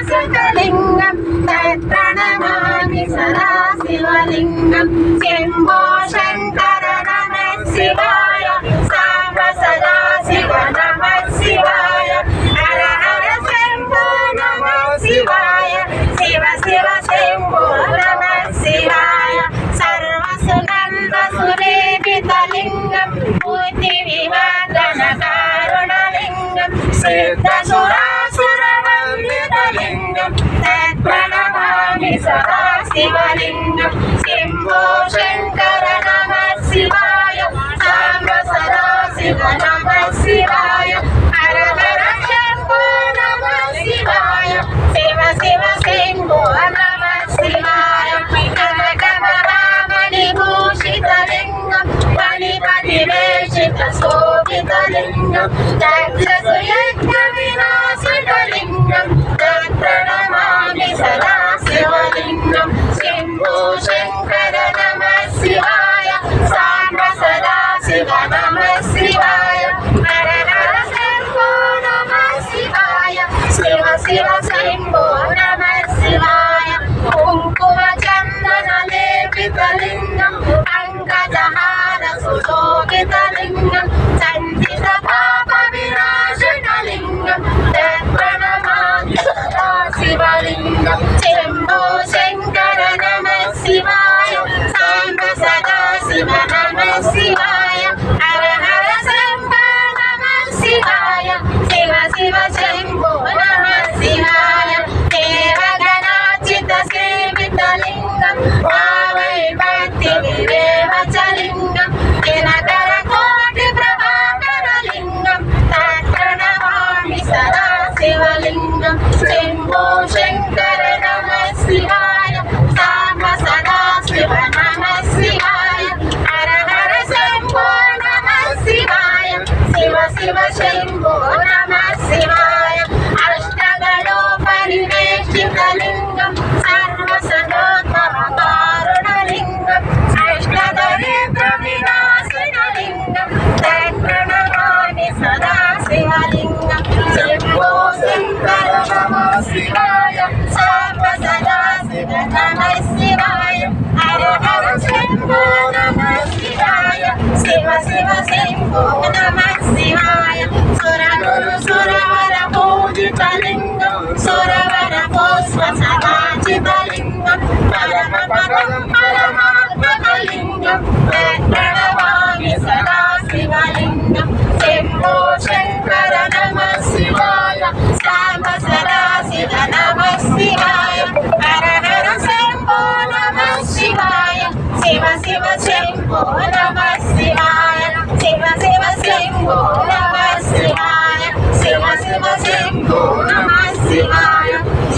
सुतलिङ्गं तत्प्रणमामि सदा शिवलिङ्गं शम्भो शङ्कर नमः शिवाय साम्ब सदा शिव नमः शिवाय हर हर शम्भो नमः शिवाय शिव शिव शम्भो नमः शिवाय सर्वसुगन्धसुलेपितलिङ्गं बुद्धिविवर्धनकारुणलिङ्गं सिद्धसुरासुरवन्दितलिङ्गं तत्प्रणमामि सदा शिवलिङ्गं शम्भो शङ्कर नमः शिवाय साम्ब सदा शिव नमः शिवाय हर हर शम्भो नमः शिवाय शिव शिव शम्भो नमः शिवाय कनकमहामणिभूषितलिङ्गं मणिपतिवेशितशोभितलिङ्गं दक्षसुयज्ञविनाशितलिङ्गं तत्प्रणमामि सदा शिवलिङ्गं शम्भो शङ्कर नमः शिवाय साम्ब सदा शिव नमः शिवाय हर हर शम्भो नमः शिवाय शिव शिव शम्भो नमः शिवाय कुङ्कुमचन्दनलेपितलिङ्गं पङ्कजहार सुशोभितलिङ्गं सञ्चितपापविनाशकलिङ्गं तत्प्रणमामि सदा शिवलिङ्गं शम्भो शङ्कर नमः शिवाय साम्ब सदा शिव नमः शिवाय हर हर शम्भो नमः शिवाय शिव शिव शम्भो नमः शिवाय देवगणाचितसेवितलिङ्गं भावैभक्तिविरेवचलिङ्गं दिनकरकोटिप्रभाकरलिङ्गं तत्प्रणमामि सदा शिवलिङ्गं शम्भो शङ्कर नमः शिवाय साम्ब सदा शिव नमः शिवाय हर हर शम्भो नमः शिवाय शिव शिव शम्भो नमः शिवाय अष्टगणोपरिवेष्टितलिङ्गं सर्वसदोत्तमकारुणलिङ्गं अष्टदरिद्रविनाशितलिङ्गं तत्प्रणमामि सदा शिवलिङ्गं शम्भो शङ्कर नमः शिवाय साम्ब सदा शिव नमः शिवाय हर हर शम्भो नमः शिवाय शिव शिव शम्भो नमः शिवाय सुरगुरु सुरवर पूजितलिङ्गं सुरवर पुष्प सदाचितलिङ्गं परमपदं परमात्मकलिङ्गं तत्प्रणमामि सदा शिवलिङ्गं शम्भो शङ्कर नमः शिवाय साम्ब सदा शिव नमः शिवाय हर हर शम्भो नमः शिवाय शिव शिव शम्भो नमः शिवाय शिव शिव शम्भो नमः शिवाय शिव शिव शम्भो नमः शिवाय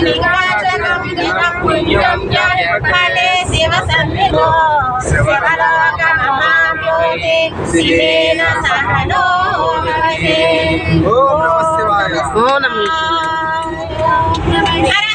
लिङ्गाचलं पुण्यं जयफले शिवसन्निधौ शिवलोकमहाभूते शिवेन सह नो भवते। ओम नमः शिवाय। ओम नमः शिवाय।